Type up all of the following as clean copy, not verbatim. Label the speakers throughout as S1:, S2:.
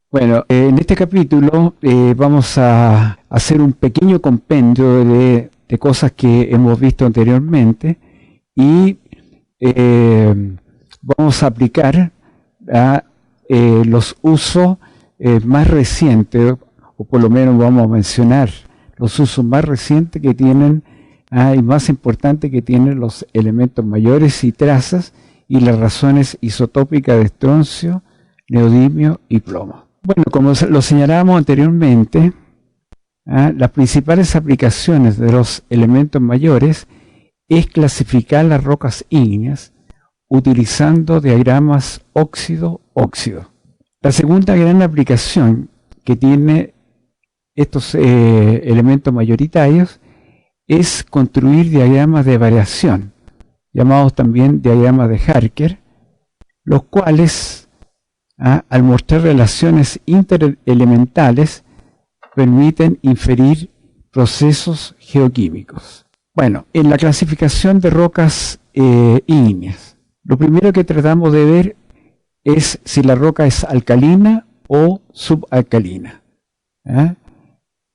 S1: Bueno, en este capítulo vamos a hacer un pequeño compendio de cosas que hemos visto anteriormente y vamos a aplicar a los usos más recientes, o por lo menos vamos a mencionar los usos más recientes que tienen y más importantes que tienen los elementos mayores y trazas y las razones isotópicas de estroncio, neodimio y plomo. Bueno, como lo señalábamos anteriormente, las principales aplicaciones de los elementos mayores es clasificar las rocas ígneas utilizando diagramas óxido-óxido. La segunda gran aplicación que tiene estos elementos mayoritarios es construir diagramas de variación, llamados también diagramas de Harker, los cuales, al mostrar relaciones interelementales, permiten inferir procesos geoquímicos. Bueno, en la clasificación de rocas ígneas, lo primero que tratamos de ver es si la roca es alcalina o subalcalina.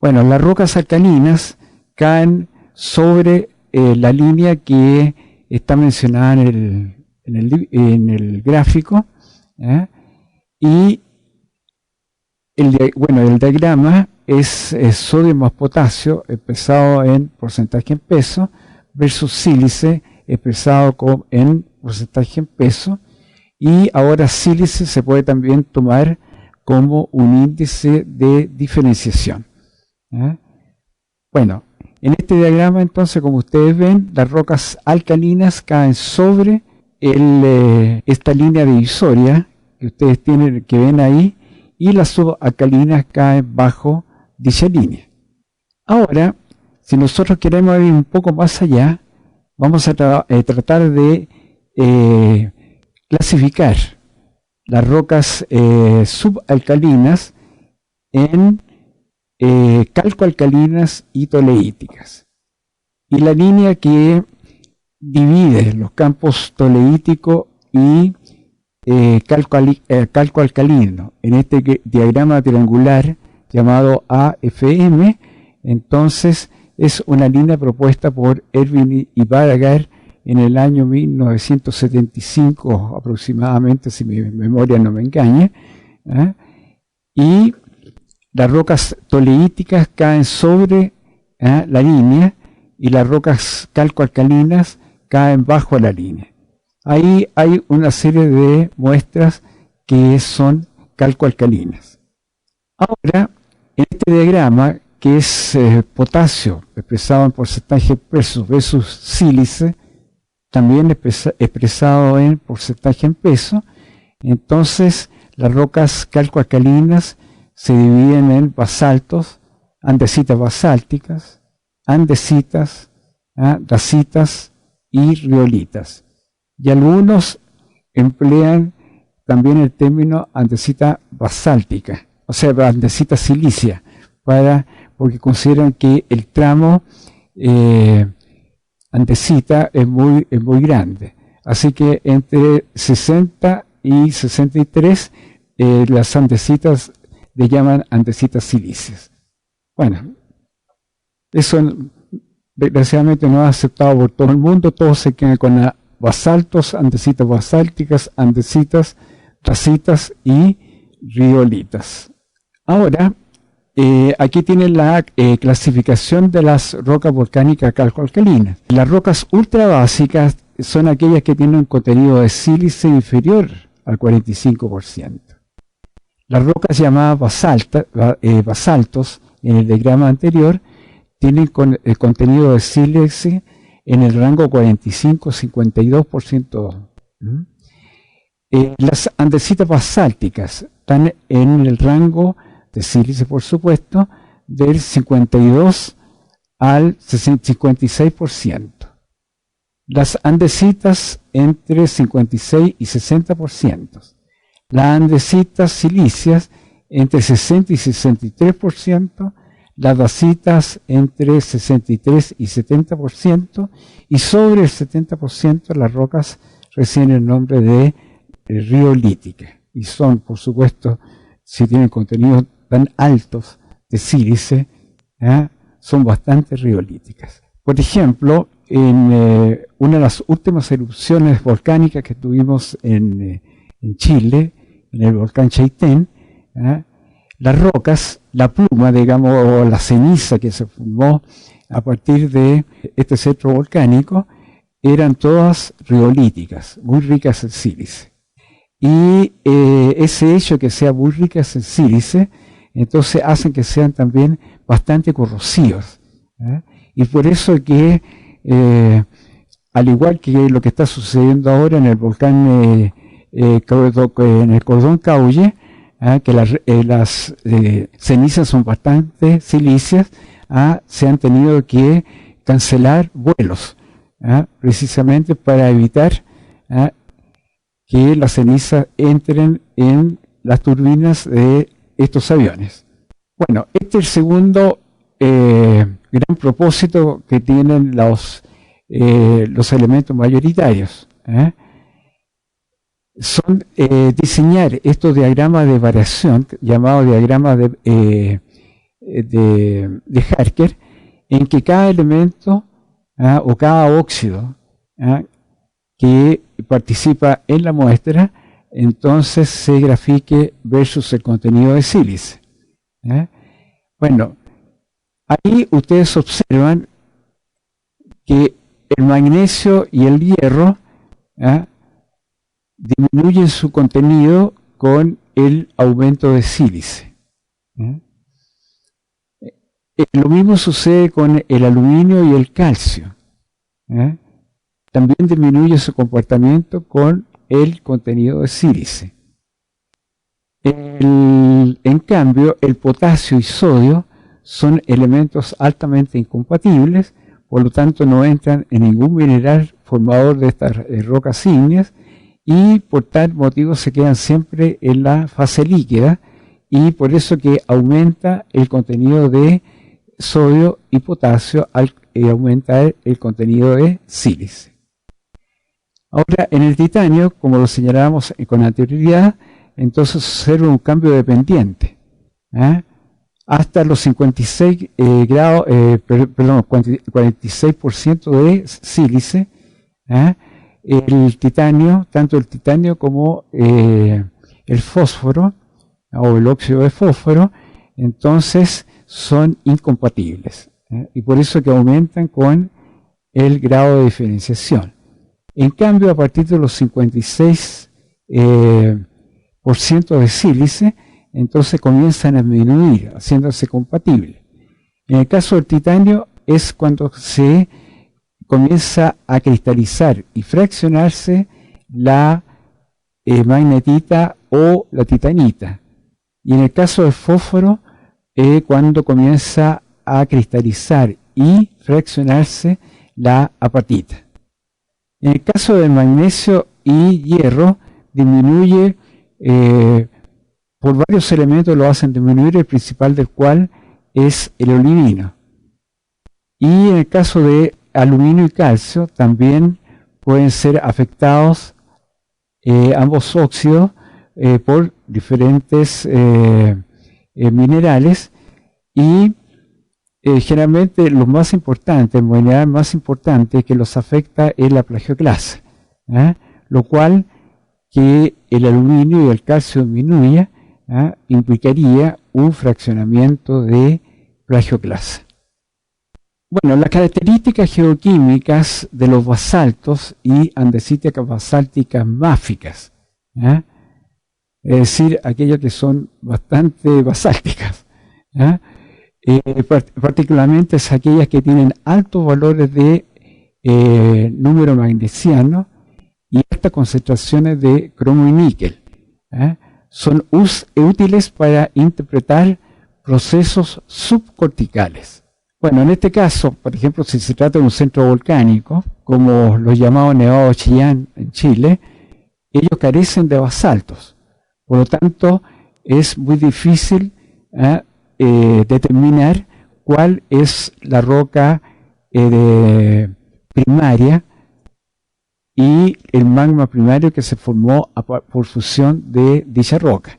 S1: Bueno, las rocas alcalinas caen sobre la línea que está mencionada en el gráfico, y el diagrama es sodio más potasio expresado en porcentaje en peso versus sílice expresado en porcentaje en peso, y ahora sílice se puede también tomar como un índice de diferenciación. Bueno, en este diagrama entonces, como ustedes ven, las rocas alcalinas caen sobre esta línea divisoria que ustedes que ven ahí, y las subalcalinas caen bajo dicha línea. Ahora, si nosotros queremos ir un poco más allá, vamos a tratar de clasificar las rocas subalcalinas en calcoalcalinas y toleíticas. Y la línea que divide los campos toleítico y calcoalcalino en este diagrama triangular llamado AFM, entonces es una línea propuesta por Erwin y Barragan en el año 1975 aproximadamente, si mi memoria no me engaña, y las rocas toleíticas caen sobre la línea y las rocas calcoalcalinas caen bajo la línea. Ahí hay una serie de muestras que son calcoalcalinas. Ahora, en este diagrama, que es potasio expresado en porcentaje peso versus sílice, también expresado en porcentaje en peso, entonces las rocas calcoalcalinas se dividen en basaltos, andesitas basálticas, andesitas, dacitas y riolitas. Y algunos emplean también el término andesita basáltica, o sea, andesita silicia, porque consideran que el tramo andesita es muy grande. Así que entre 60 y 63 las andesitas le llaman andesitas silíceas. Bueno, eso desgraciadamente no es aceptado por todo el mundo. Todos se quedan con basaltos, andesitas basálticas, andesitas, dacitas y riolitas. Ahora, aquí tienen la clasificación de las rocas volcánicas calcoalcalinas. Las rocas ultrabásicas son aquellas que tienen un contenido de sílice inferior al 45%. Las rocas llamadas basaltos en el diagrama anterior tienen el contenido de sílice en el rango 45-52%. Las andesitas basálticas están en el rango de sílice, por supuesto, del 52 al 56%. Las andesitas entre 56 y 60%. Las andesitas silíceas entre 60 y 63%. Las dacitas entre 63 y 70%. Y sobre el 70% las rocas reciben el nombre de riolítica. Y son, por supuesto, si tienen contenidos tan altos de sílice, son bastante riolíticas. Por ejemplo, en una de las últimas erupciones volcánicas que tuvimos en Chile, en el volcán Chaitén, las rocas, la pluma, digamos, o la ceniza que se formó a partir de este centro volcánico, eran todas riolíticas, muy ricas en sílice. Y ese hecho que sean muy ricas en sílice, entonces hacen que sean también bastante corrosivas. Y por eso que, al igual que lo que está sucediendo ahora en el volcán, en el Cordón Caulle, que las cenizas son bastante silíceas, se han tenido que cancelar vuelos, precisamente para evitar que las cenizas entren en las turbinas de estos aviones. Bueno, este es el segundo gran propósito que tienen los elementos mayoritarios. Son diseñar estos diagramas de variación, llamados diagramas de Harker, en que cada elemento o cada óxido que participa en la muestra, entonces se grafique versus el contenido de sílice. Bueno, ahí ustedes observan que el magnesio y el hierro disminuyen su contenido con el aumento de sílice. Lo mismo sucede con el aluminio y el calcio. También disminuye su comportamiento con el contenido de sílice. En cambio, el potasio y sodio son elementos altamente incompatibles, por lo tanto no entran en ningún mineral formador de estas rocas ígneas, y por tal motivo se quedan siempre en la fase líquida, y por eso que aumenta el contenido de sodio y potasio al aumentar el contenido de sílice. Ahora, en el titanio, como lo señalábamos con anterioridad, entonces observa un cambio dependiente. Hasta los 56 grados, 46% de sílice, el titanio, tanto el titanio como el fósforo o el óxido de fósforo, entonces son incompatibles, y por eso que aumentan con el grado de diferenciación. En cambio, a partir de los 56% de sílice, entonces comienzan a disminuir, haciéndose compatibles. En el caso del titanio es cuando se comienza a cristalizar y fraccionarse la magnetita o la titanita. Y en el caso del fósforo, cuando comienza a cristalizar y fraccionarse la apatita. En el caso del magnesio y hierro, disminuye por varios elementos, lo hacen disminuir, el principal del cual es el olivino. Y en el caso de aluminio y calcio, también pueden ser afectados ambos óxidos por diferentes minerales, y generalmente los más importantes, el mineral más importante que los afecta es la plagioclasa, lo cual que el aluminio y el calcio disminuya implicaría un fraccionamiento de plagioclasa. Bueno, las características geoquímicas de los basaltos y andesíticas basálticas máficas, es decir, aquellas que son bastante basálticas, particularmente es aquellas que tienen altos valores de número magnesiano y altas concentraciones de cromo y níquel. Son útiles para interpretar procesos subcorticales. Bueno, en este caso, por ejemplo, si se trata de un centro volcánico, como los llamados Nevado Chillán en Chile, ellos carecen de basaltos. Por lo tanto, es muy difícil determinar cuál es la roca primaria y el magma primario que se formó por fusión de dicha roca.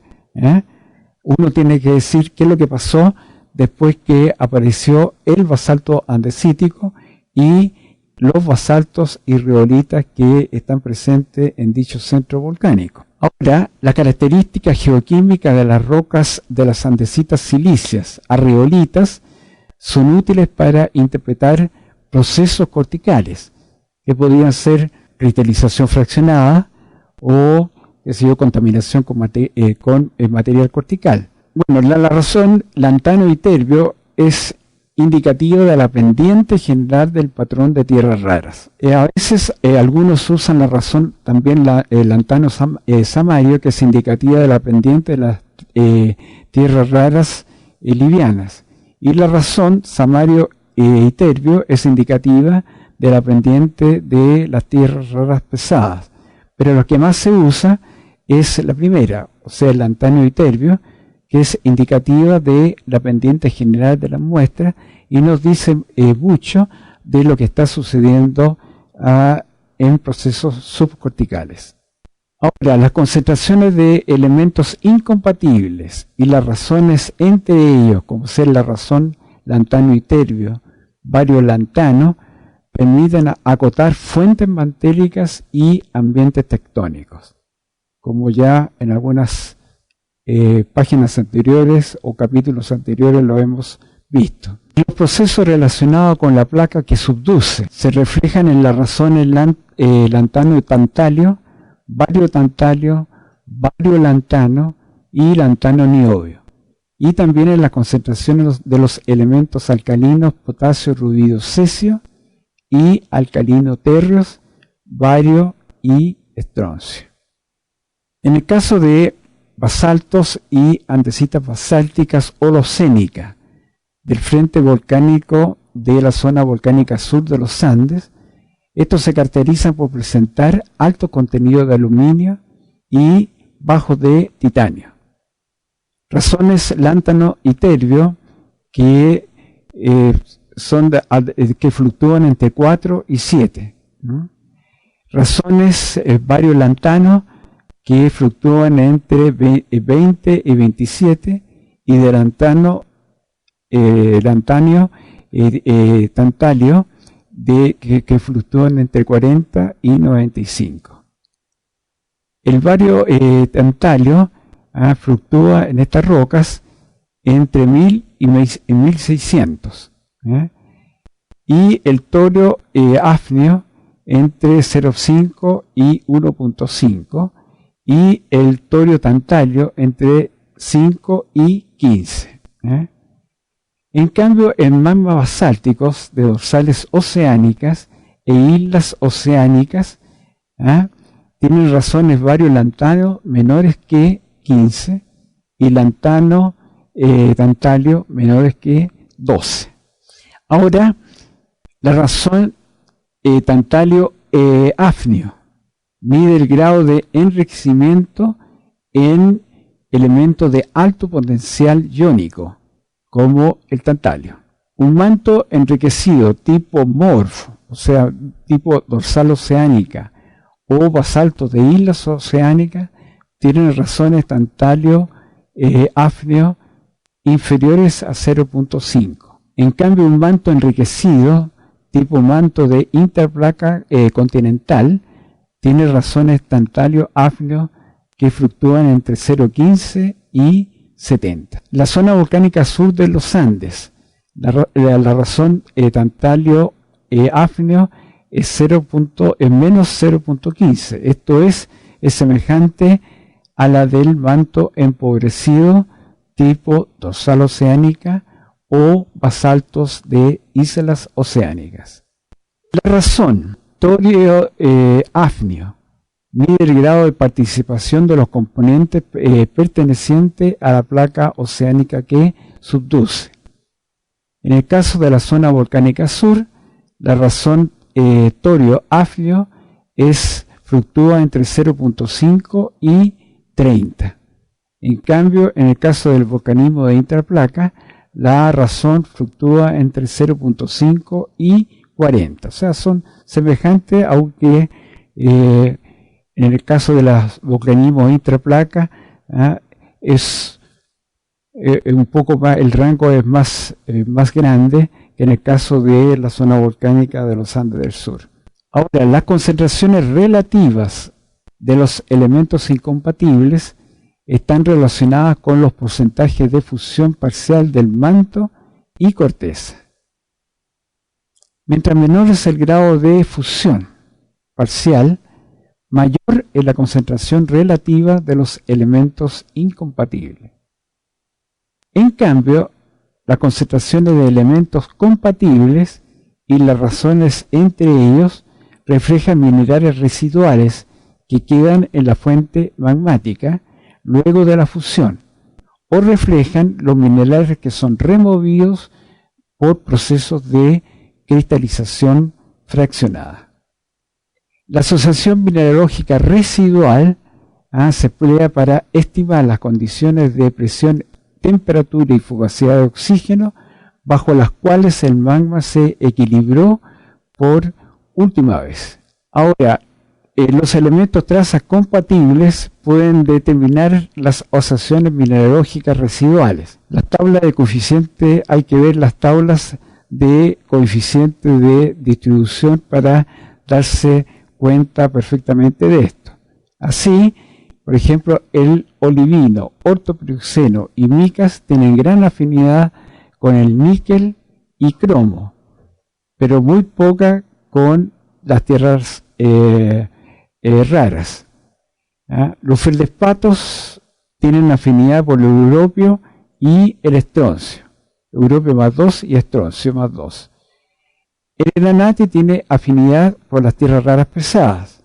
S1: uno tiene que decir qué es lo que pasó después que apareció el basalto andesítico y los basaltos y riolitas que están presentes en dicho centro volcánico. Ahora, la característica geoquímica de las rocas de las andesitas silíceas a riolitas son útiles para interpretar procesos corticales, que podrían ser cristalización fraccionada o contaminación con material cortical. Bueno, la razón lantano y terbio es indicativa de la pendiente general del patrón de tierras raras. A veces algunos usan la razón también el lantano samario, que es indicativa de la pendiente de las tierras raras livianas. Y la razón samario y terbio es indicativa de la pendiente de las tierras raras pesadas. Pero lo que más se usa es la primera, o sea, el lantano y terbio, que es indicativa de la pendiente general de la muestra y nos dice mucho de lo que está sucediendo en procesos subcorticales. Ahora, las concentraciones de elementos incompatibles y las razones entre ellos, como ser la razón lantano y terbio, variolantano, permiten acotar fuentes mantélicas y ambientes tectónicos, como ya en algunas páginas anteriores o capítulos anteriores lo hemos visto. Los procesos relacionados con la placa que subduce se reflejan en las razones lantano y tantalio, variotantalio, variolantano y lantano niobio, y también en las concentraciones de los elementos alcalinos potasio, rubidio, cesio y alcalino térreos, bario y estroncio. En el caso de basaltos y andesitas basálticas holocénicas del frente volcánico de la zona volcánica sur de los Andes, estos se caracterizan por presentar alto contenido de aluminio y bajo de titanio. Razones lántano y terbio que que fluctúan entre 4 y 7. ¿No? Razones variolantano que fluctúan entre 20 y 27, y de lantanio, tantalio, que fluctúan entre 40 y 95. El bario tantalio fluctúa en estas rocas entre 1000 y 1600. Y el torio hafnio entre 0,5 y 1,5. Y el torio tantalio entre 5 y 15. En cambio, en magmas basálticos de dorsales oceánicas e islas oceánicas tienen razones variolantano menores que 15 y lantano tantalio menores que 12. Ahora, la razón tantalio hafnio mide el grado de enriquecimiento en elementos de alto potencial iónico, como el tantalio. Un manto enriquecido tipo morfo, o sea, tipo dorsal oceánica, o basaltos de islas oceánicas, tienen razones tantalio hafnio inferiores a 0,5. En cambio, un manto enriquecido, tipo manto de interplaca continental, tiene razones tantalio hafnio que fluctúan entre 0,15 y 70. La zona volcánica sur de los Andes, la razón tantalio hafnio es menos 0,15. Esto es semejante a la del manto empobrecido tipo dorsal oceánica o basaltos de islas oceánicas. La razón torio hafnio mide el grado de participación de los componentes pertenecientes a la placa oceánica que subduce. En el caso de la zona volcánica sur, la razón torio hafnio fluctúa entre 0,5 y 30. En cambio, en el caso del volcanismo de intraplaca, la razón fluctúa entre 0,5 y 40. O sea, son semejantes, aunque en el caso de los volcanismos intraplaca es un poco más, el rango es más grande que en el caso de la zona volcánica de los Andes del Sur. Ahora, las concentraciones relativas de los elementos incompatibles están relacionadas con los porcentajes de fusión parcial del manto y corteza. Mientras menor es el grado de fusión parcial, mayor es la concentración relativa de los elementos incompatibles. En cambio, las concentraciones de elementos compatibles y las razones entre ellos reflejan minerales residuales que quedan en la fuente magmática luego de la fusión, o reflejan los minerales que son removidos por procesos de cristalización fraccionada. La asociación mineralógica residual se emplea para estimar las condiciones de presión, temperatura y fugacidad de oxígeno bajo las cuales el magma se equilibró por última vez. Ahora, los elementos trazas compatibles pueden determinar las asociaciones mineralógicas residuales. Las tablas de coeficiente, hay que ver las tablas de coeficiente de distribución para darse cuenta perfectamente de esto. Así, por ejemplo, el olivino, ortopiroxeno y micas tienen gran afinidad con el níquel y cromo, pero muy poca con las tierras raras. Los feldespatos tienen afinidad por el europio y el estroncio. Europio más 2 y estroncio más 2. El granate tiene afinidad por las tierras raras pesadas.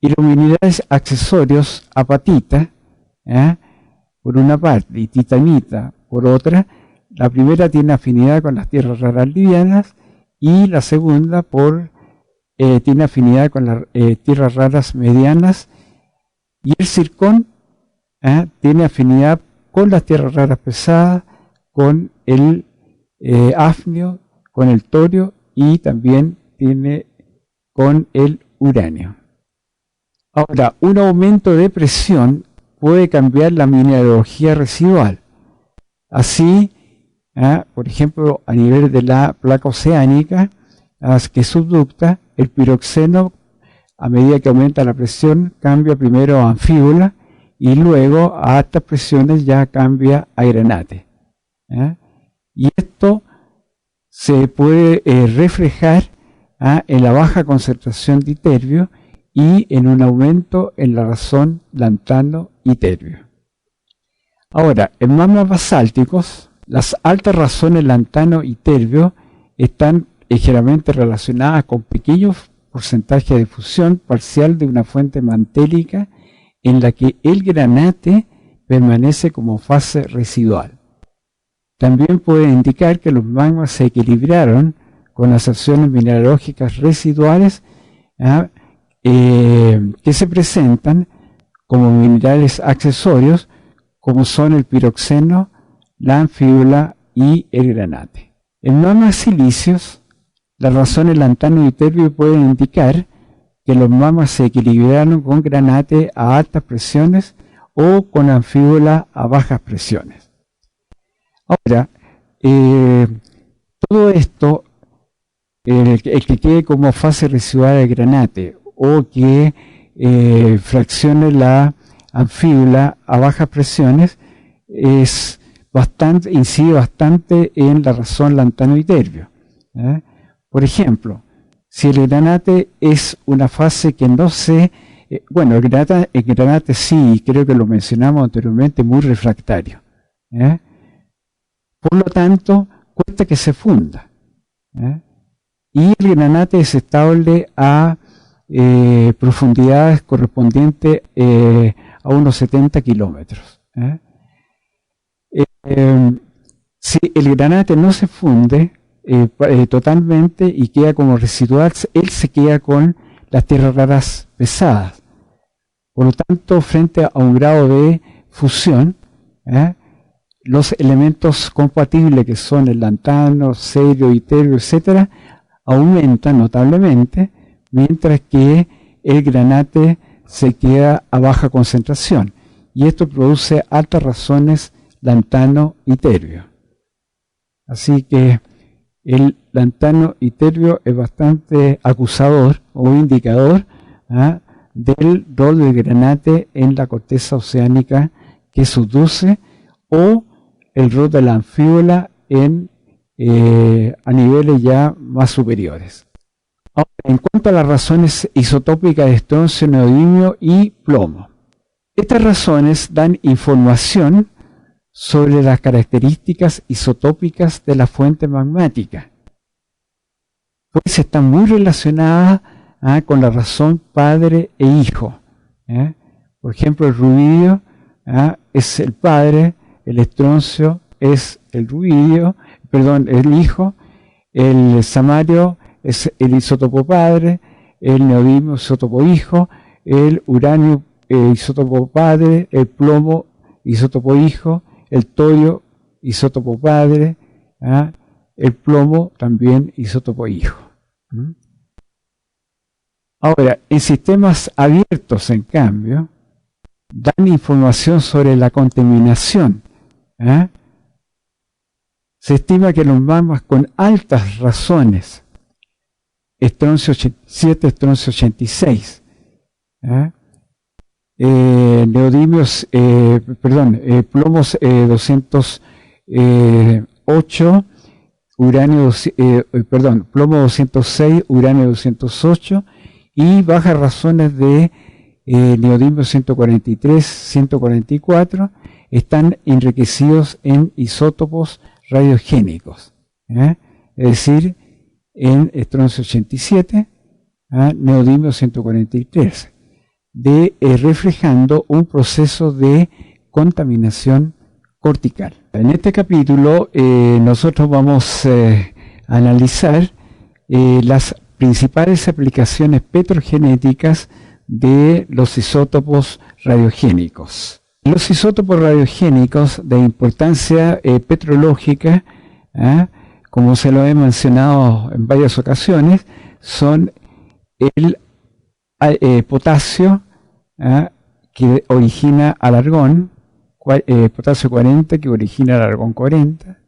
S1: Y los minerales accesorios, apatita, por una parte, y titanita por otra, la primera tiene afinidad con las tierras raras livianas y la segunda tiene afinidad con las tierras raras medianas, y el zircón tiene afinidad con las tierras raras pesadas, con el hafnio, con el torio y también tiene con el uranio. Ahora, un aumento de presión puede cambiar la mineralogía residual. Así, por ejemplo, a nivel de la placa oceánica, que subducta, el piroxeno, a medida que aumenta la presión, cambia primero a anfíbola y luego a altas presiones ya cambia a granate. Y esto se puede reflejar en la baja concentración de iterbio y en un aumento en la razón lantano y terbio. Ahora, en magmas basálticos, las altas razones lantano y terbio están generalmente relacionadas con pequeños porcentajes de fusión parcial de una fuente mantélica en la que el granate permanece como fase residual. También puede indicar que los magmas se equilibraron con las acciones mineralógicas residuales que se presentan como minerales accesorios, como son el piroxeno, la anfíbola y el granate. En magmas silíceos, las razones lantano y terbio pueden indicar que los magmas se equilibraron con granate a altas presiones o con anfíbola a bajas presiones. Ahora, todo esto, el que quede como fase residual del granate o que fraccione la anfíbola a bajas presiones, incide bastante en la razón lantano y terbio. Por ejemplo, si el granate es una fase que no se... bueno, el granate sí, creo que lo mencionamos anteriormente, muy refractario. Por lo tanto, cuesta que se funda. Y el granate es estable a profundidades correspondientes a unos 70 kilómetros. Si el granate no se funde totalmente y queda como residual, él se queda con las tierras raras pesadas. Por lo tanto, frente a un grado de fusión, los elementos compatibles que son el lantano, cerio, iterio, etcétera, aumentan notablemente, mientras que el granate se queda a baja concentración. Y esto produce altas razones lantano y terbio. Así que el lantano y terbio es bastante acusador o indicador del rol del granate en la corteza oceánica que subduce, o el rol de la anfíbola a niveles ya más superiores. Ahora, en cuanto a las razones isotópicas de estroncio, neodimio y plomo, estas razones dan información sobre las características isotópicas de la fuente magmática, pues están muy relacionadas con la razón padre e hijo. Por ejemplo, el rubidio es el padre, el estroncio es el hijo, el samario es el isótopo padre, el neodimio isótopo hijo, el uranio isótopo padre, el plomo isótopo hijo, el torio isótopo padre, el plomo también isótopo hijo. Ahora, en sistemas abiertos, en cambio, dan información sobre la contaminación. Se estima que los magmas con altas razones, estroncio 87, estroncio 86, neodimios, plomos 208, plomo 206, uranio 208, y bajas razones de neodimio 143, 144, están enriquecidos en isótopos radiogénicos, es decir, en estroncio 87, neodimio 143, reflejando un proceso de contaminación cortical. En este capítulo nosotros vamos a analizar las principales aplicaciones petrogenéticas de los isótopos radiogénicos. Los isótopos radiogénicos de importancia petrológica, como se lo he mencionado en varias ocasiones, son el potasio, que origina al argón, potasio 40, que origina al argón 40,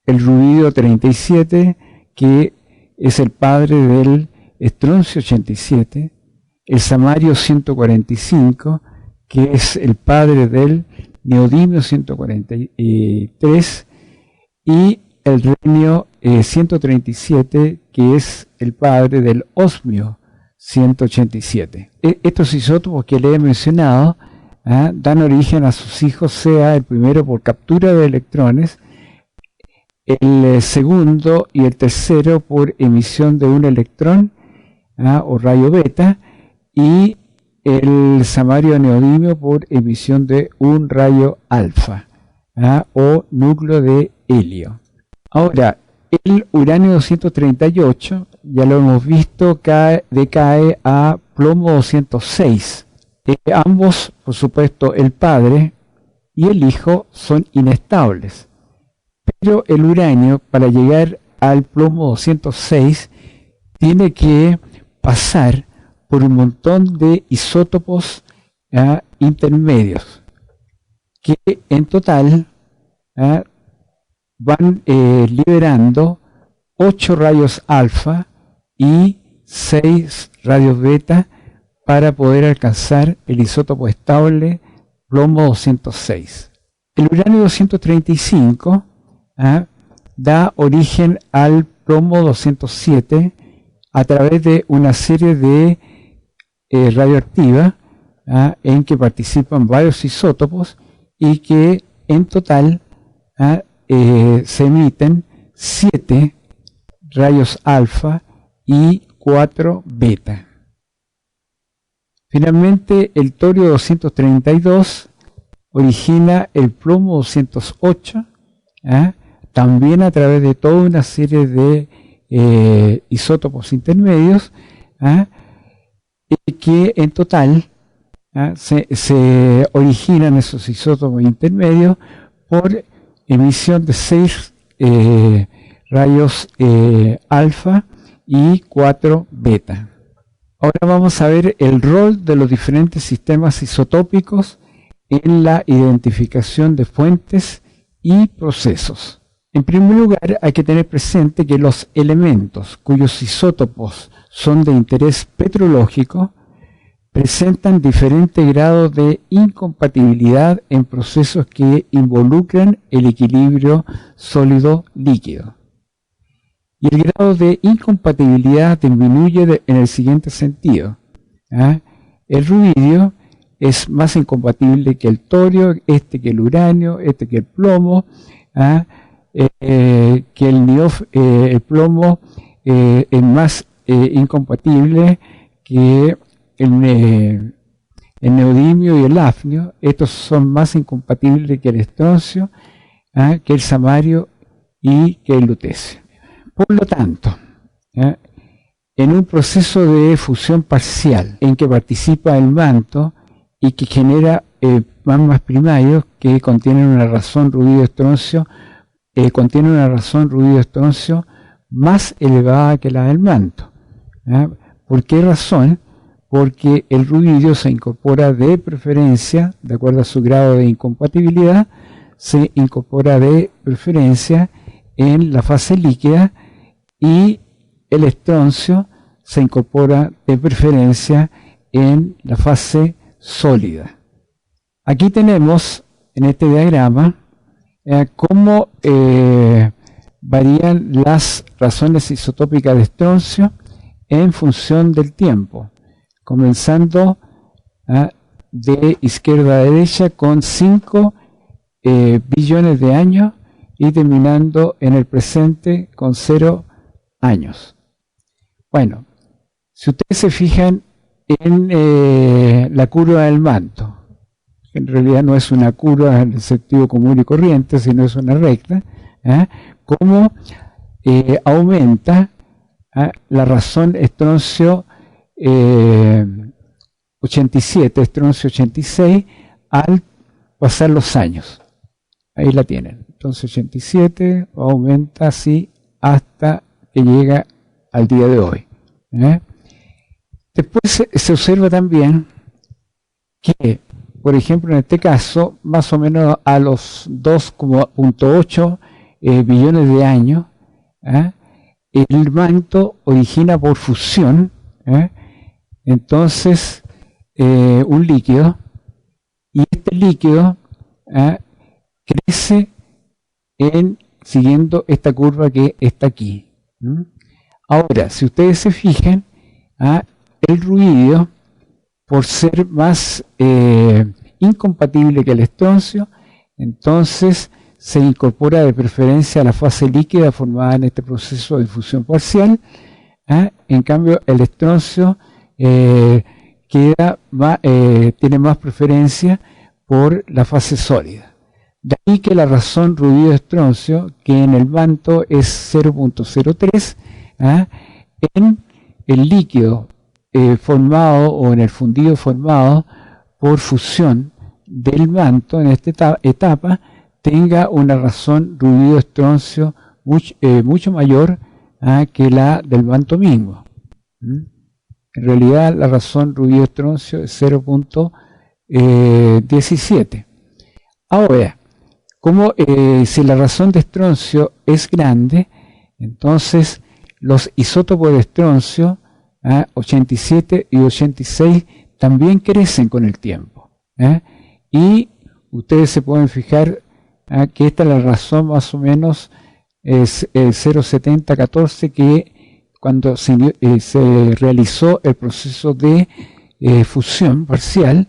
S1: el rubidio 37, que es el padre del estroncio 87, el samario 145, que es el padre del neodimio 143, y el renio 137, que es el padre del osmio 187. Estos isótopos que le he mencionado dan origen a sus hijos, sea el primero por captura de electrones, el segundo y el tercero por emisión de un electrón o rayo beta, y el samario neodimio por emisión de un rayo alfa o núcleo de helio. Ahora, el uranio 238, ya lo hemos visto, decae a plomo 206. Ambos, por supuesto, el padre y el hijo, son inestables. Pero el uranio, para llegar al plomo 206, tiene que pasar por un montón de isótopos intermedios, que en total van liberando 8 rayos alfa y 6 rayos beta para poder alcanzar el isótopo estable plomo 206. El uranio 235 da origen al plomo 207 a través de una serie de radioactiva en que participan varios isótopos, y que en total se emiten 7 rayos alfa y 4 beta. Finalmente, el torio 232 origina el plomo 208, también a través de toda una serie de isótopos intermedios, que en total se originan esos isótopos intermedios por emisión de 6 rayos alfa y 4 beta. Ahora vamos a ver el rol de los diferentes sistemas isotópicos en la identificación de fuentes y procesos. En primer lugar, hay que tener presente que los elementos cuyos isótopos son de interés petrológico presentan diferentes grados de incompatibilidad en procesos que involucran el equilibrio sólido-líquido. Y el grado de incompatibilidad disminuye en el siguiente sentido. El rubidio es más incompatible que el torio, que el uranio, que el plomo, que el plomo es más incompatible que el neodimio y el hafnio. Estos son más incompatibles que el estroncio, que el samario y que el lutecio. Por lo tanto, en un proceso de fusión parcial en que participa el manto y que genera magmas primarios que contienen una razón rubidio-estroncio, más elevada que la del manto. ¿Por qué razón? Porque el rubidio se incorpora de preferencia, de acuerdo a su grado de incompatibilidad, se incorpora de preferencia en la fase líquida, y el estroncio se incorpora de preferencia en la fase sólida. Aquí tenemos en este diagrama cómo varían las razones isotópicas de estroncio en función del tiempo, comenzando de izquierda a derecha con 5 billones de años y terminando en el presente con 0 años. Bueno, si ustedes se fijan en la curva del manto, que en realidad no es una curva en el sentido común y corriente, sino es una recta, cómo aumenta la razón estroncio 87, estroncio 86, al pasar los años. Ahí la tienen. Entonces 87 aumenta así hasta que llega al día de hoy. Después se observa también que, por ejemplo, en este caso, más o menos a los 2,8 billones de años, el manto origina por fusión, entonces, un líquido, y este líquido crece siguiendo esta curva que está aquí. Ahora, si ustedes se fijan, el rubidio, por ser más incompatible que el estroncio, entonces se incorpora de preferencia a la fase líquida formada en este proceso de fusión parcial. En cambio, el estroncio tiene más preferencia por la fase sólida. De ahí que la razón rubidio-estroncio, que en el manto es 0.03, en el líquido formado o en el fundido formado por fusión del manto en esta etapa, tenga una razón rubidio-estroncio mucho mayor que la del manto mismo. En realidad la razón rubidio-estroncio es 0.17. Ahora, como si la razón de estroncio es grande, entonces los isótopos de estroncio 87 y 86 también crecen con el tiempo. Y ustedes se pueden fijar que esta es la razón más o menos es el 0,7014, que cuando se realizó el proceso de fusión parcial,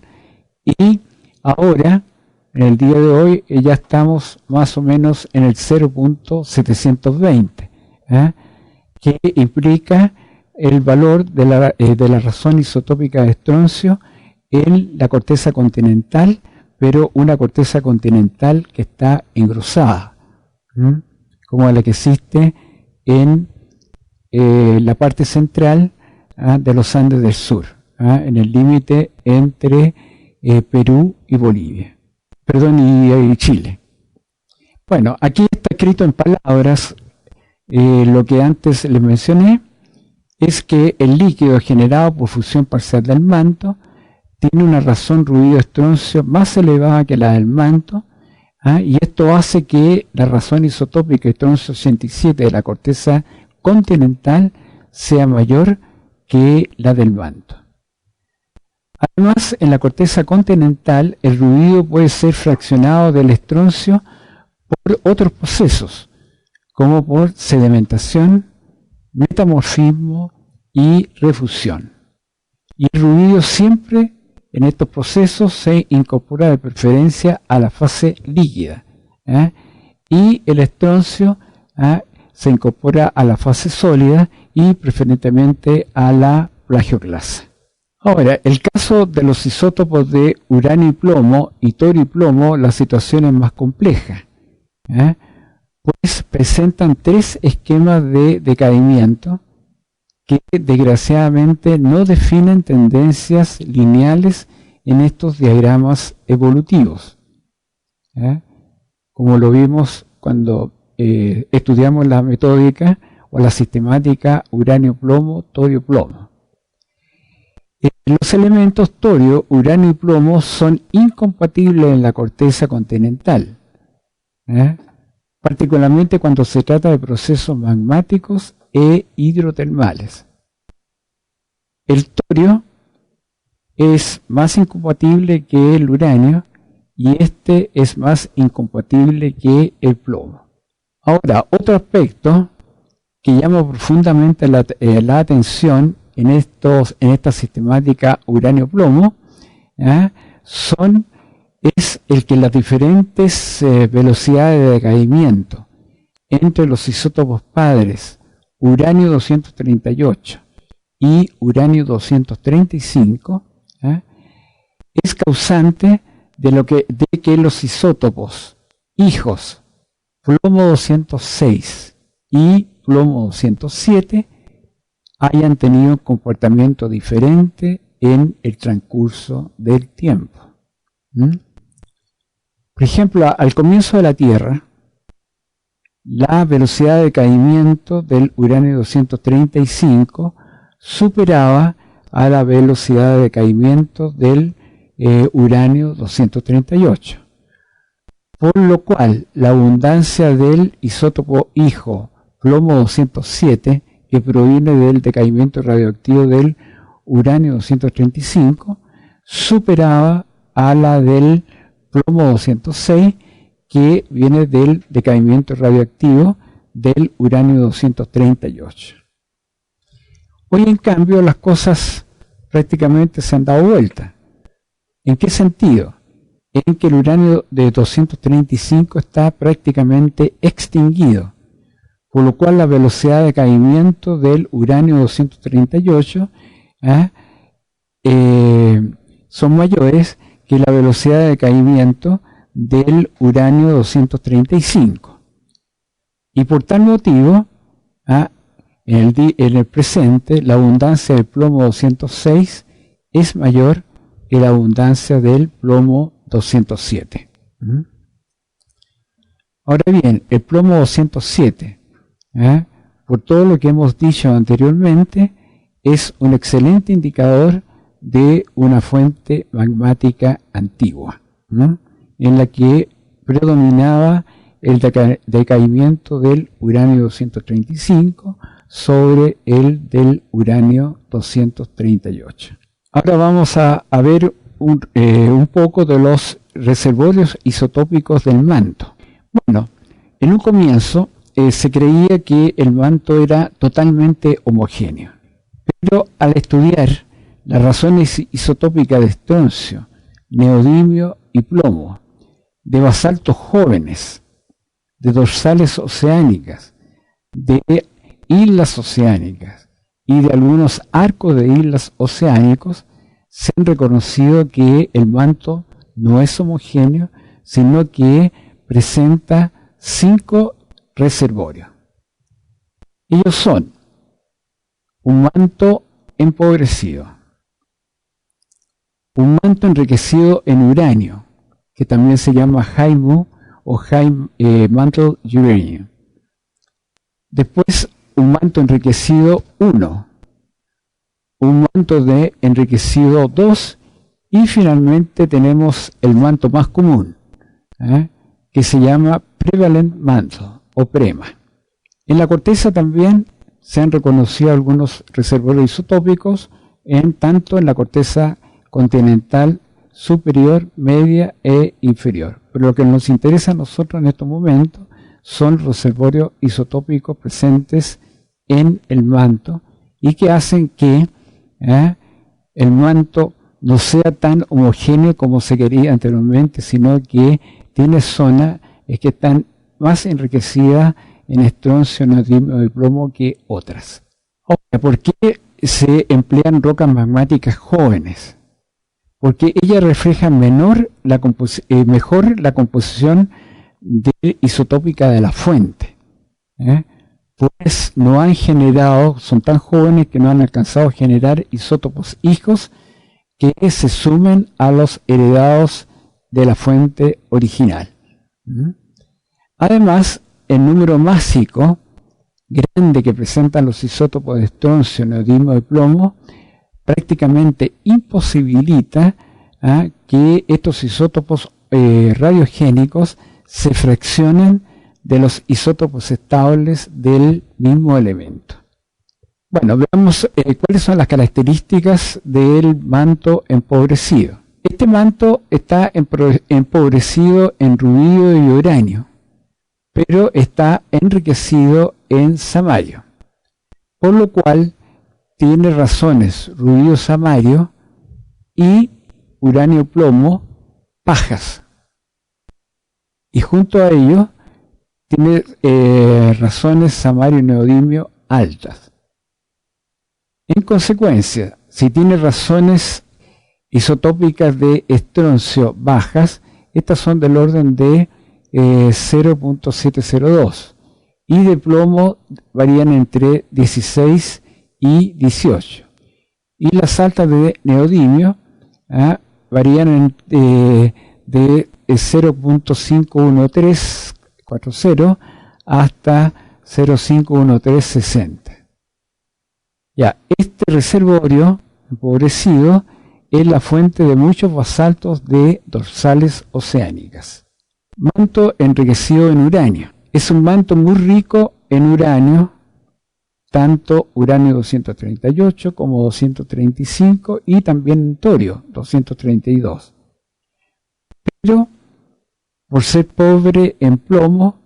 S1: y ahora en el día de hoy ya estamos más o menos en el 0.720, que implica el valor de la razón isotópica de estroncio en la corteza continental, pero una corteza continental que está engrosada, como la que existe en la parte central de los Andes del Sur, en el límite entre Perú y Bolivia, y Chile. Bueno, aquí está escrito en palabras lo que antes les mencioné, es que el líquido generado por fusión parcial del manto tiene una razón rubidio-estroncio más elevada que la del manto, Y esto hace que la razón isotópica estroncio 87 de la corteza continental sea mayor que la del manto. Además, en la corteza continental, el ruido puede ser fraccionado del estroncio por otros procesos, como por sedimentación, metamorfismo y refusión. Y el ruido siempre en estos procesos se incorpora de preferencia a la fase líquida, y el estroncio se incorpora a la fase sólida y preferentemente a la plagioclasa. Ahora, el caso de los isótopos de uranio y plomo y torio y plomo, la situación es más compleja, pues presentan 3 esquemas de decaimiento que desgraciadamente no definen tendencias lineales en estos diagramas evolutivos, como lo vimos cuando estudiamos la metódica o la sistemática uranio-plomo, torio-plomo. Los elementos torio, uranio y plomo son incompatibles en la corteza continental, particularmente cuando se trata de procesos magmáticos e hidrotermales. El torio es más incompatible que el uranio y este es más incompatible que el plomo. Ahora, otro aspecto que llama profundamente la atención en esta sistemática uranio-plomo es el que las diferentes velocidades de decaimiento entre los isótopos padres uranio 238 y uranio 235 es causante de que los isótopos hijos plomo 206 y plomo 207 hayan tenido un comportamiento diferente en el transcurso del tiempo. Por ejemplo, al comienzo de la Tierra, la velocidad de decaimiento del uranio 235 superaba a la velocidad de decaimiento del uranio 238, por lo cual la abundancia del isótopo hijo plomo 207, que proviene del decaimiento radioactivo del uranio 235, superaba a la del plomo 206, que viene del decaimiento radioactivo del uranio 238. Hoy, en cambio, las cosas prácticamente se han dado vuelta. ¿En qué sentido? En que el uranio de 235 está prácticamente extinguido, por lo cual la velocidad de decaimiento del uranio 238 son mayores que la velocidad de decaimiento del uranio 235. Y por tal motivo, en el presente, la abundancia del plomo 206 es mayor que la abundancia del plomo 207. Ahora bien, el plomo 207, por todo lo que hemos dicho anteriormente, es un excelente indicador de una fuente magmática antigua, en la que predominaba el decaimiento del uranio 235 sobre el del uranio 238. Ahora vamos a ver un poco de los reservorios isotópicos del manto. Bueno, en un comienzo se creía que el manto era totalmente homogéneo, pero al estudiar las razones isotópicas de estroncio, neodimio y plomo, de basaltos jóvenes, de dorsales oceánicas, de islas oceánicas y de algunos arcos de islas oceánicos, se han reconocido que el manto no es homogéneo, sino que presenta 5 reservorios. Ellos son un manto empobrecido, un manto enriquecido en uranio, que también se llama HIMU o High Mantle Uranium. Después, un manto enriquecido 1, un manto de enriquecido 2, y finalmente tenemos el manto más común, que se llama Prevalent Mantle o PREMA. En la corteza también se han reconocido algunos reservorios isotópicos tanto en la corteza continental superior, media e inferior. Pero lo que nos interesa a nosotros en estos momentos son reservorios isotópicos presentes en el manto y que hacen que el manto no sea tan homogéneo como se quería anteriormente, sino que tiene zonas que están más enriquecidas en estroncio, neodimio y plomo que otras. Ahora, ¿por qué se emplean rocas magmáticas jóvenes? Porque ellas reflejan mejor la composición isotópica de la fuente. Pues no han generado, son tan jóvenes que no han alcanzado a generar isótopos hijos que se sumen a los heredados de la fuente original. Además, el número másico grande que presentan los isótopos de estroncio, neodimio y plomo prácticamente imposibilita que estos isótopos radiogénicos se fraccionen de los isótopos estables del mismo elemento. Bueno, veamos cuáles son las características del manto empobrecido. Este manto está empobrecido en rubidio y uranio, pero está enriquecido en samario, por lo cual tiene razones rubidio-samario y uranio-plomo bajas. Y junto a ello tiene razones samario y neodimio altas. En consecuencia, si tiene razones isotópicas de estroncio bajas, estas son del orden de 0.702 y de plomo varían entre 16 y 18. Y las altas de neodimio varían de 0.51340 hasta 0.51360. Ya, este reservorio empobrecido es la fuente de muchos basaltos de dorsales oceánicas. Manto enriquecido en uranio. Es un manto muy rico en uranio, tanto uranio 238 como 235 y también en torio 232. Pero por ser pobre en plomo,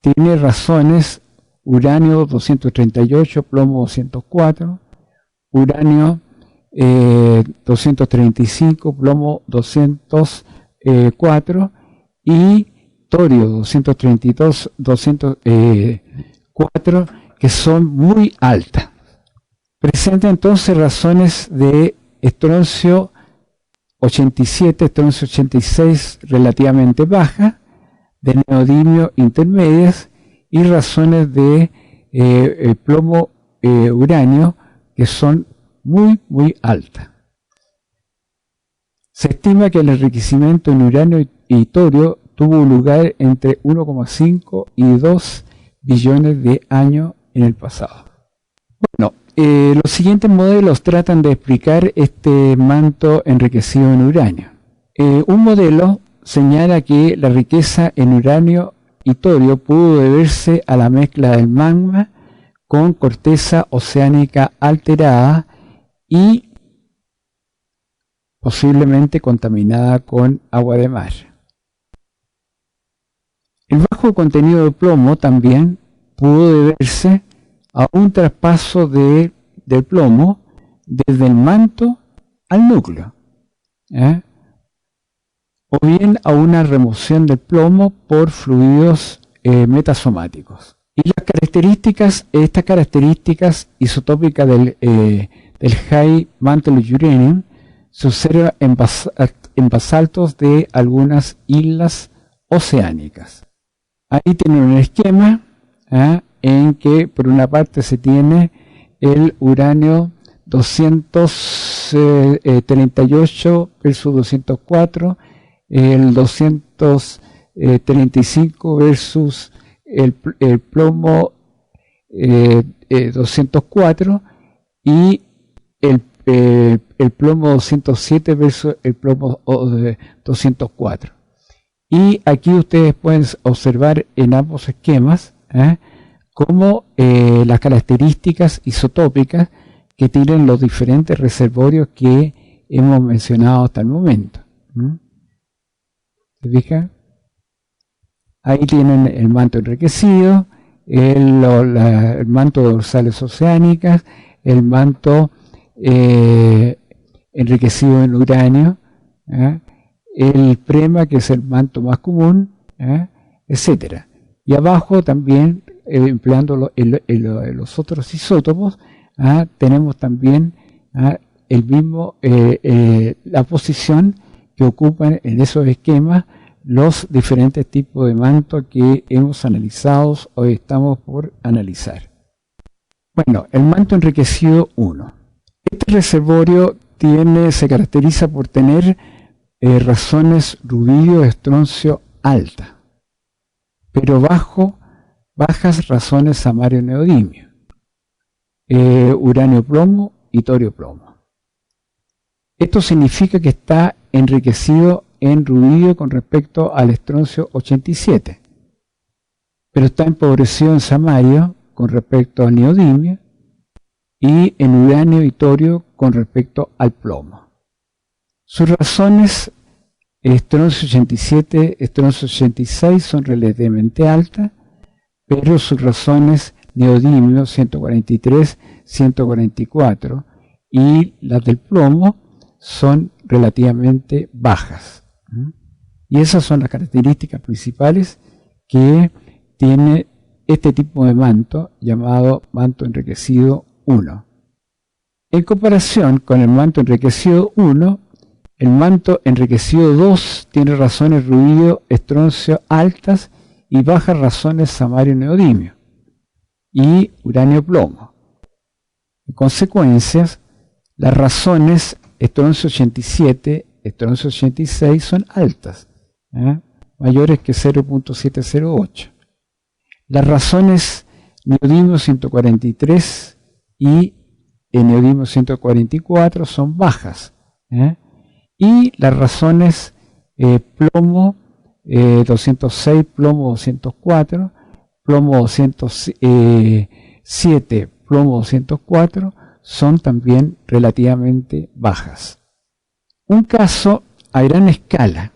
S1: tiene razones uranio 238, plomo 204, uranio 235, plomo 204 y torio 232, 204, que son muy altas. Presenta entonces razones de estroncio 87, estroncio 86 relativamente bajas, de neodimio intermedias y razones de plomo uranio que son muy altas. Se estima que el enriquecimiento en uranio y torio tuvo lugar entre 1,5 y 2 billones de años en el pasado. Bueno, los siguientes modelos tratan de explicar este manto enriquecido en uranio. Un modelo señala que la riqueza en uranio y torio pudo deberse a la mezcla del magma con corteza oceánica alterada y posiblemente contaminada con agua de mar. El bajo contenido de plomo también pudo deberse a un traspaso del plomo desde el manto al núcleo, o bien a una remoción del plomo por fluidos metasomáticos. Y las características, estas características isotópicas del High Mantle Uranium se observan en basaltos de algunas islas oceánicas. Ahí tienen un esquema en que por una parte se tiene el uranio 238 versus 204, el 235 versus el plomo 204 y el plomo 207 versus el plomo 204. Y aquí ustedes pueden observar en ambos esquemas cómo las características isotópicas que tienen los diferentes reservorios que hemos mencionado hasta el momento. ¿Se fijan? Ahí tienen el manto enriquecido, el manto de dorsales oceánicas, el manto enriquecido en uranio, el prema, que es el manto más común, etcétera. Y abajo también, empleando los otros isótopos, tenemos también el mismo, la posición que ocupan en esos esquemas los diferentes tipos de manto que hemos analizado o estamos por analizar. Bueno, el manto enriquecido 1. Este reservorio se caracteriza por tener razones rubidio estroncio alta, pero bajas razones samario neodimio, uranio plomo y torio plomo. Esto significa que está enriquecido en rubidio con respecto al estroncio 87, pero está empobrecido en samario con respecto al neodimio y en uranio y torio con respecto al plomo. Sus razones estroncio 87, estroncio 86 son relativamente altas, pero sus razones neodimio 143, 144 y las del plomo son relativamente bajas. Y esas son las características principales que tiene este tipo de manto llamado manto enriquecido 1. En comparación con el manto enriquecido 1, el manto enriquecido 2 tiene razones rubidio estroncio altas y bajas razones samario neodimio y uranio plomo. En consecuencia, las razones estroncio 87, estroncio 86 son altas, mayores que 0.708. Las razones neodimio 143 y neodimio 144 son bajas, y las razones plomo 206, plomo 204, plomo 207, plomo 204 son también relativamente bajas. Un caso a gran escala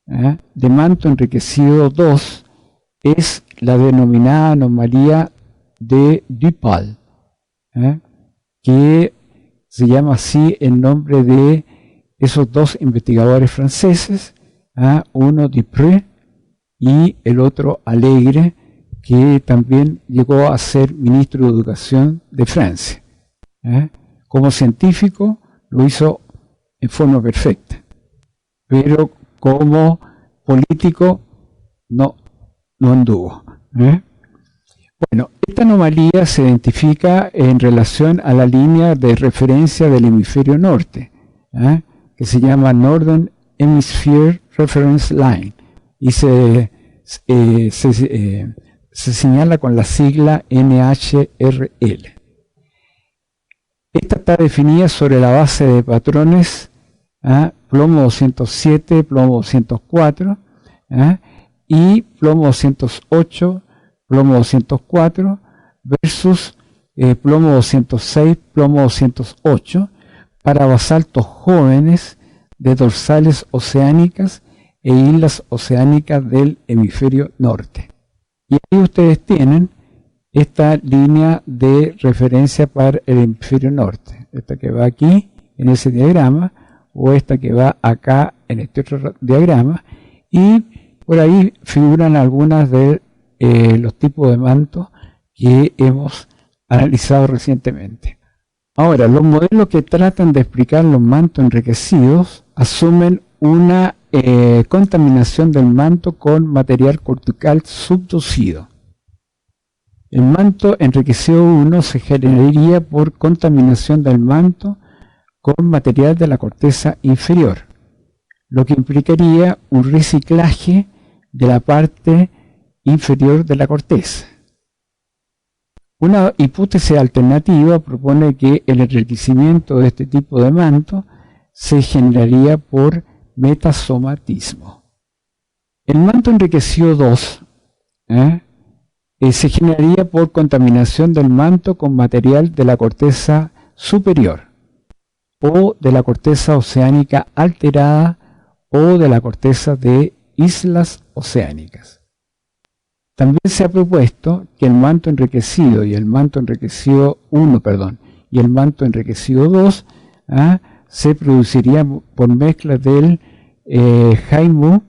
S1: de manto enriquecido 2 es la denominada anomalía de Duval, que se llama así en nombre de esos dos investigadores franceses, uno Dupré y el otro Alegre, que también llegó a ser ministro de Educación de Francia. Como científico lo hizo en forma perfecta, pero como político no anduvo. Bueno, esta anomalía se identifica en relación a la línea de referencia del hemisferio norte, que se llama Northern Hemisphere Reference Line, y se señala con la sigla NHRL. Esta está definida sobre la base de patrones plomo 207, plomo 204, y plomo 208, plomo 204 versus plomo 206, plomo 208 para basaltos jóvenes de dorsales oceánicas e islas oceánicas del hemisferio norte. Y ahí ustedes tienen esta línea de referencia para el hemisferio norte, esta que va aquí en ese diagrama, o esta que va acá en este otro diagrama, y por ahí figuran algunas de los tipos de mantos que hemos analizado recientemente. Ahora, los modelos que tratan de explicar los mantos enriquecidos asumen una contaminación del manto con material cortical subducido. El manto enriquecido 1 se generaría por contaminación del manto con material de la corteza inferior, lo que implicaría un reciclaje de la parte inferior de la corteza. Una hipótesis alternativa propone que el enriquecimiento de este tipo de manto se generaría por metasomatismo. El manto enriquecido 2 se generaría por contaminación del manto con material de la corteza superior o de la corteza oceánica alterada o de la corteza de islas oceánicas. También se ha propuesto que el manto enriquecido y el manto enriquecido 1, y el manto enriquecido 2 se produciría por mezcla del Haimu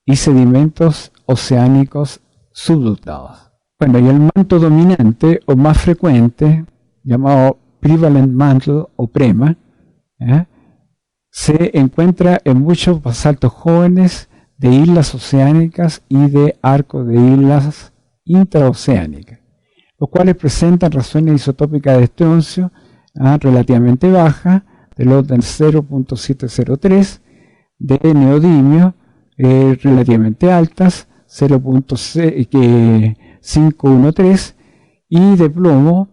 S1: y sedimentos oceánicos subductados. Bueno, y el manto dominante o más frecuente, llamado Prevalent Mantle o PREMA, se encuentra en muchos basaltos jóvenes de islas oceánicas y de arcos de islas intraoceánicas, los cuales presentan razones isotópicas de estroncio relativamente bajas, del orden 0.703, de neodimio relativamente altas, 0.513, y de plomo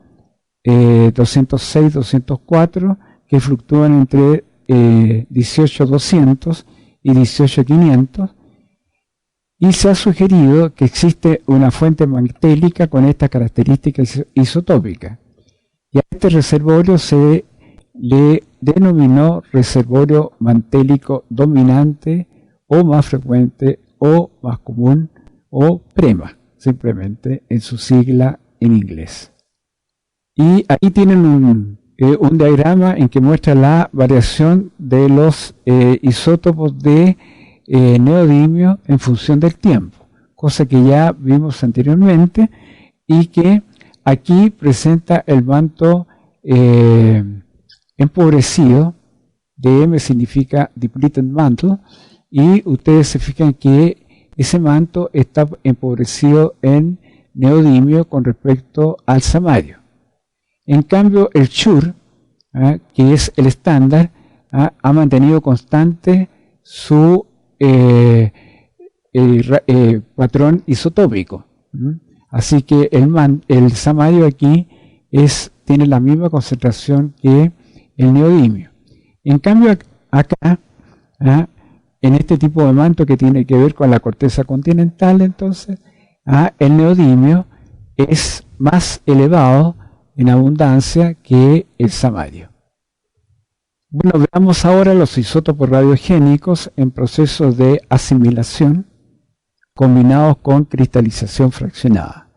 S1: 206-204, que fluctúan entre 18.200 y 18.500, y se ha sugerido que existe una fuente mantélica con esta característica isotópica, y a este reservorio se le denominó reservorio mantélico dominante o más frecuente o más común o PREMA, simplemente en su sigla en inglés. Y ahí tienen un diagrama en que muestra la variación de los isótopos de neodimio en función del tiempo, cosa que ya vimos anteriormente y que aquí presenta el manto empobrecido. DM significa depleted mantle, y ustedes se fijan que ese manto está empobrecido en neodimio con respecto al samario. En cambio, el Schur, que es el estándar, ha mantenido constante su patrón isotópico. Así que el samario aquí tiene la misma concentración que el neodimio. En cambio, acá, en este tipo de manto que tiene que ver con la corteza continental, entonces, el neodimio es más elevado en abundancia que el samario. Bueno, veamos ahora los isótopos radiogénicos en procesos de asimilación combinados con cristalización fraccionada.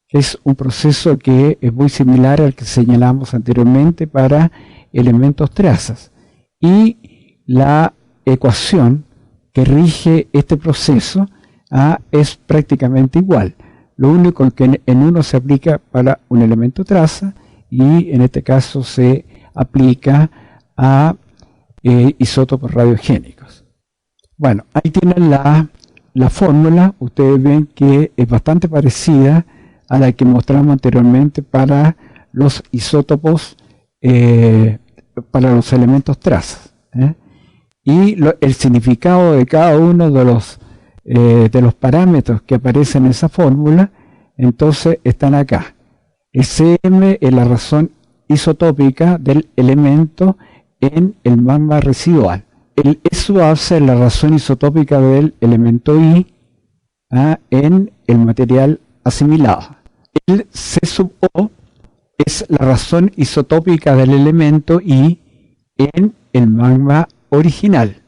S1: Es un proceso que es muy similar al que señalamos anteriormente para elementos trazas. Y la ecuación que rige este proceso es prácticamente igual. Lo único que en uno se aplica para un elemento traza y en este caso se aplica a isótopos radiogénicos. Bueno, ahí tienen la fórmula. Ustedes ven que es bastante parecida a la que mostramos anteriormente para los isótopos, para los elementos trazas. Y el significado de cada uno de los parámetros que aparecen en esa fórmula, entonces están acá. El Cm es la razón isotópica del elemento en el magma residual. El SUAS es la razón isotópica del elemento I en el material asimilado. El C sub O es la razón isotópica del elemento I en el magma original.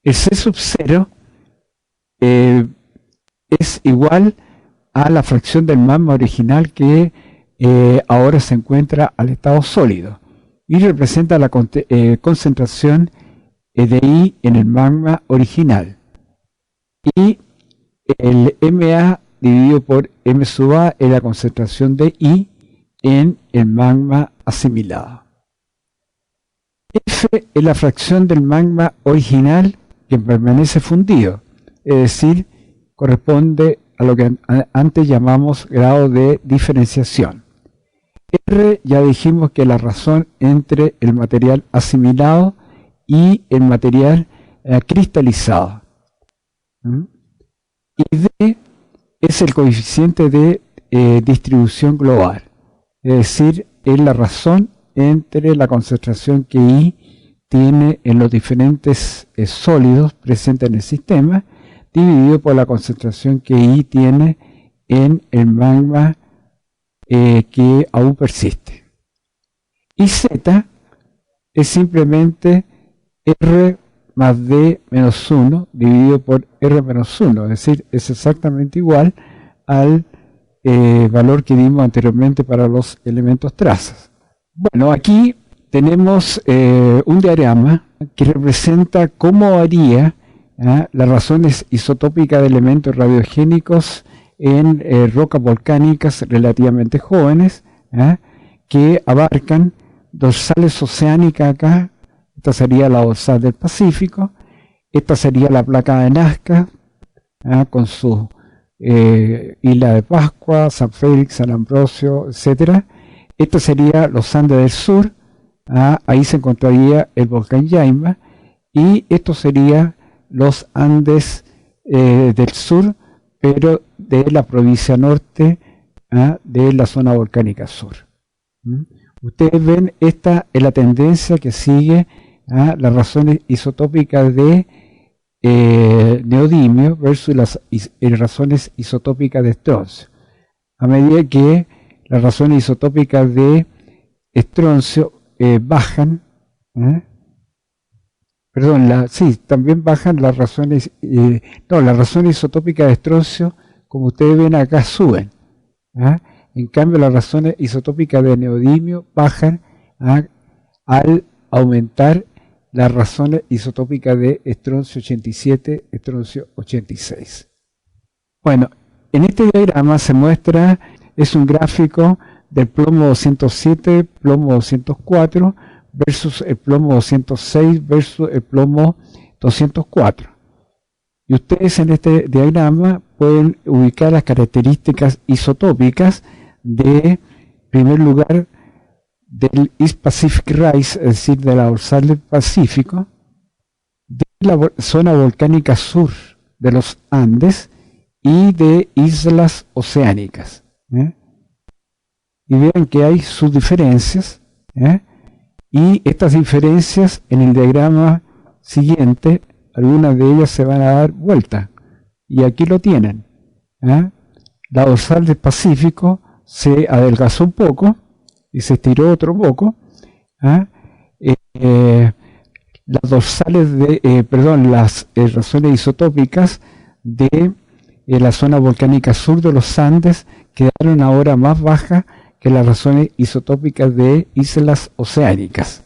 S1: El C sub 0 es igual a la fracción del magma original que ahora se encuentra al estado sólido y representa la concentración de I en el magma original. Y el MA dividido por M sub A es la concentración de I en el magma asimilado. F es la fracción del magma original que permanece fundido, es decir, corresponde a lo que antes llamamos grado de diferenciación. R ya dijimos que es la razón entre el material asimilado y el material cristalizado. Y D es el coeficiente de distribución global, es decir, es la razón entre la concentración que I tiene en los diferentes sólidos presentes en el sistema, dividido por la concentración que I tiene en el magma que aún persiste. Y Z es simplemente R más D menos 1 dividido por R menos 1, es decir, es exactamente igual al valor que dimos anteriormente para los elementos trazas. Bueno, aquí tenemos un diagrama que representa cómo haría las razones isotópicas de elementos radiogénicos en rocas volcánicas relativamente jóvenes, que abarcan dorsales oceánicas acá. Esta sería la dorsal del Pacífico, esta sería la placa de Nazca, con su Isla de Pascua, San Félix, San Ambrosio, etc. Esta sería los Andes del Sur, ahí se encontraría el volcán Yaima, y esto sería los Andes del Sur, pero de la provincia norte, de la zona volcánica sur. Ustedes ven, esta es la tendencia que sigue las razones isotópicas de neodimio versus las razones isotópicas de estroncio. A medida que las razones isotópicas de estroncio bajan, también bajan las razones, las razones isotópicas de estroncio, como ustedes ven acá, suben. En cambio, las razones isotópicas de neodimio bajan al aumentar las razones isotópicas de estroncio 87, estroncio 86. Bueno, en este diagrama se muestra, es un gráfico del plomo 207, plomo 204 versus el plomo 206 versus el plomo 204. Y ustedes en este diagrama pueden ubicar las características isotópicas de, en primer lugar, del East Pacific Rise, es decir, de la dorsal del Pacífico, de la zona volcánica sur de los Andes y de islas oceánicas. Y vean que hay sus diferencias, y estas diferencias en el diagrama siguiente, algunas de ellas se van a dar vuelta, y aquí lo tienen. La dorsal del Pacífico se adelgazó un poco y se estiró otro poco. Las dorsales las razones isotópicas de la zona volcánica sur de los Andes quedaron ahora más bajas que las razones isotópicas de islas oceánicas.